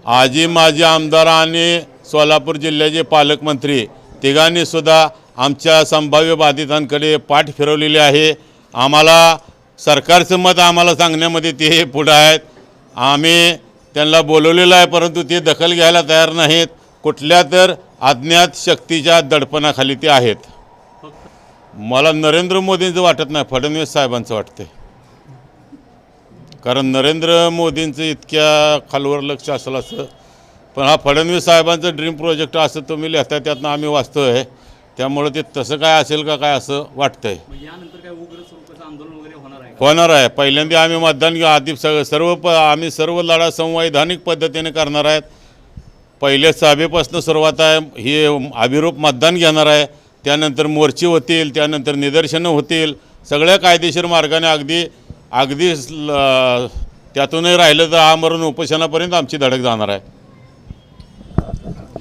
आजी माजी आमदार आणि सोलापूर जिल्ह्याचे पालकमंत्री तिघांनी सुद्धा आमच्या संभाव्य बाधितांकडे पाठ फिरवलेली आहे। आम्हाला सरकारचं मत आम्हाला सांगण्यामध्ये ते पुढे आहेत। आम्ही त्यांना बोलवलेलं आहे, परंतु ते दखल घ्यायला तयार नाहीत। कुठल्या तर अज्ञात शक्तीच्या दडपणाखाली ते आहेत। मला नरेंद्र मोदींचं वाटत नाही, फडणवीस साहेबांचं वाटते। कारण नरेंद्र मोदींचं इतक्या खालवर लक्ष असलं असं, पण हा फडणवीस साहेबांचं ड्रीम प्रोजेक्ट असं तुम्ही लिहिता, त्यातनं आम्ही वाचतोय। त्यामुळे ते तसं काय असेल का काय असं वाटतंय। यानंतर काय उग्र स्वरूपाचं आंदोलन वगैरे होणार आहे? होणार आहे। पहिल्यांदा आम्ही मतदान घेऊ, आधी आम्ही सर्व लढा संवैधानिक पद्धतीने करणार आहेत। पहिले सभेपासून सुरुवात आहे, हे अभिरूप मतदान घेणार आहे। त्यानंतर मोर्चे होतील, त्यानंतर निदर्शनं होतील। सगळ्या कायदेशीर मार्गाने अगदी त्यातूनही राहिलं तर आमरण उपोषणापर्यंत आमची धडक जाणार आहे।